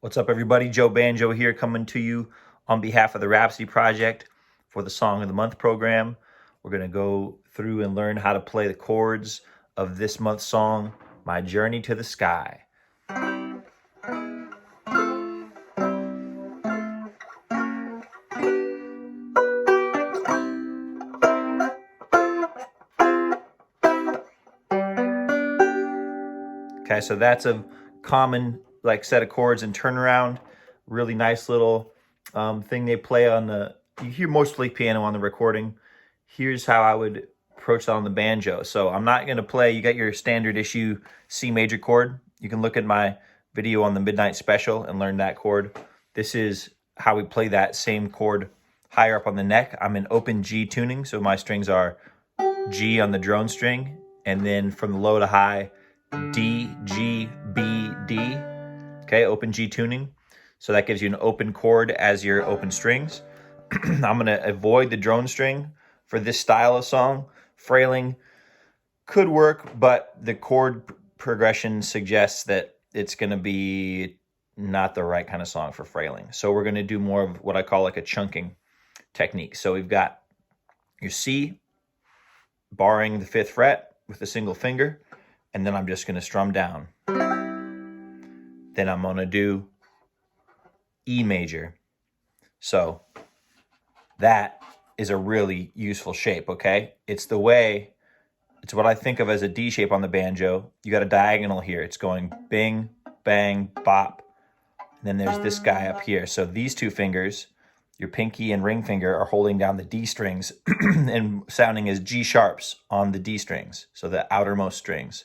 What's up, everybody? Joe Banjo here, coming to you on behalf of the Rhapsody Project for the Song of the Month program. We're going to go through and learn how to play the chords of this month's song, My Journey to the Sky. Okay, so that's a common set of chords and turnaround. Really nice little thing they play on the, you hear mostly piano on the recording. Here's how I would approach that on the banjo. So I'm not going to play, you got your standard issue C major chord. You can look at my video on the Midnight Special and learn that chord. This is how we play that same chord higher up on the neck. I'm in open G tuning, so my strings are G on the drone string, and then from the low to high, D, G, B, D. Okay, open G tuning. So that gives you an open chord as your open strings. I'm going to avoid the drone string for this style of song. Frailing could work, but the chord progression suggests that it's going to be not the right kind of song for frailing. So we're going to do more of what I call like a chunking technique. So we've got your C, barring the 5th fret with a single finger, and then I'm just going to strum down. Then I'm going to do E major. So that is a really useful shape, okay? It's what I think of as a D shape on the banjo. You got a diagonal here. It's going bing, bang, bop. And then there's this guy up here. So these two fingers, your pinky and ring finger, are holding down the D strings and sounding as G sharps on the D strings. So the outermost strings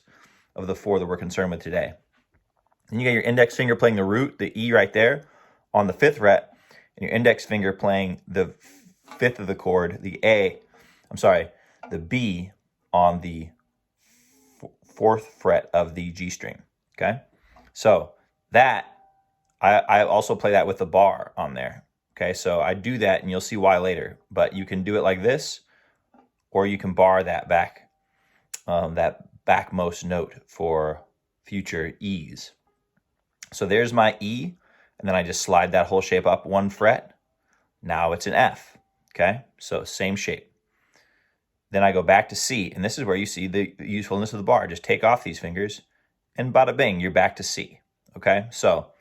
of the 4 that we're concerned with today. And you got your index finger playing the root, the E right there on the 5th fret, and your index finger playing the 5th of the chord, the B on the 4th fret of the G string, okay? So that, I also play that with the bar on there, okay? So I do that, and you'll see why later, but you can do it like this, or you can bar that backmost note for future E's. So there's my E, and then I just slide that whole shape up 1 fret. Now it's an F, okay? So same shape. Then I go back to C, and this is where you see the usefulness of the bar. Just take off these fingers, and bada bing, you're back to C, okay? So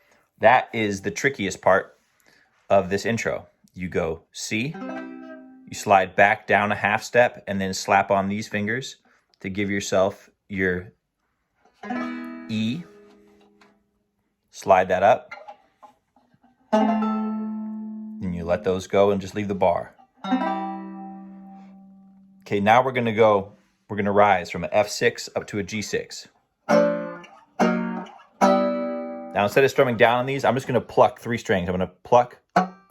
that is the trickiest part of this intro. You go C, you slide back down a half step, and then slap on these fingers to give yourself your E. Slide that up, and you let those go and just leave the bar. Okay, now we're gonna rise from an F6 up to a G6. Now instead of strumming down on these, I'm just gonna pluck 3 strings. I'm gonna pluck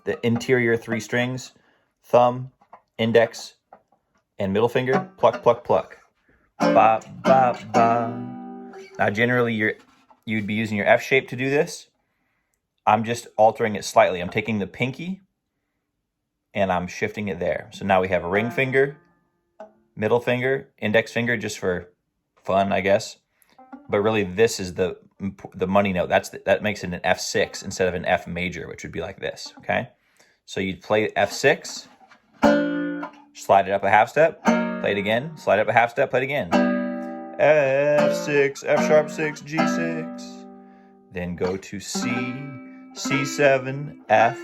the interior 3 strings, thumb, index, and middle finger. Pluck, pluck, pluck. Ba, ba, ba. Now generally you'd be using your F shape to do this. I'm just altering it slightly. I'm taking the pinky and I'm shifting it there. So now we have a ring finger, middle finger, index finger, just for fun, I guess. But really this is the money note. That makes it an F6 instead of an F major, which would be like this, okay? So you'd play F6, slide it up a half step, play it again, slide up a half step, play it again. F6, F sharp 6, G6. Then go to C, C7, F,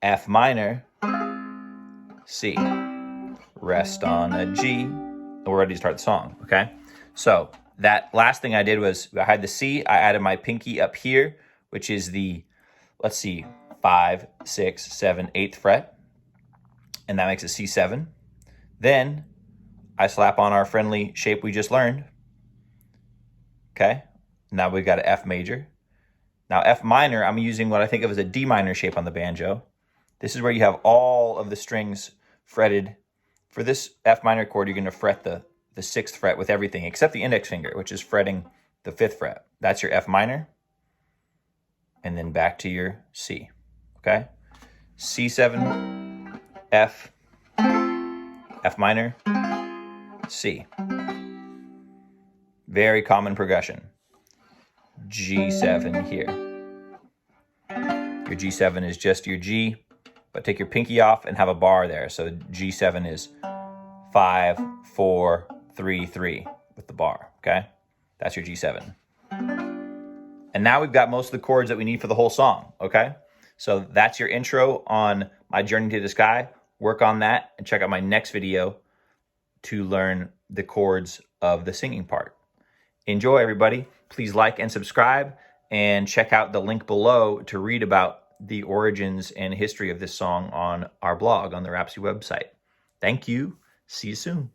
F minor, C. Rest on a G. We're ready to start the song, okay? So that last thing I did was I had the C, I added my pinky up here, which is the, let's see, 5, 6, 7, 8th fret. And that makes it C7. Then I slap on our friendly shape we just learned. Okay, now we've got an F major. Now F minor, I'm using what I think of as a D minor shape on the banjo. This is where you have all of the strings fretted. For this F minor chord, you're gonna fret the 6th fret with everything except the index finger, which is fretting the 5th fret. That's your F minor. And then back to your C, okay? C7, F, F minor, C. Very common progression. G7 here. Your G7 is just your G, but take your pinky off and have a bar there. So G7 is 5, 4, 3, 3 with the bar, okay? That's your G7. And now we've got most of the chords that we need for the whole song, okay? So that's your intro on my journey to the sky. Work on that and check out my next video to learn the chords of the singing part. Enjoy, everybody. Please like and subscribe, and check out the link below to read about the origins and history of this song on our blog on the Rhapsody website. Thank you. See you soon.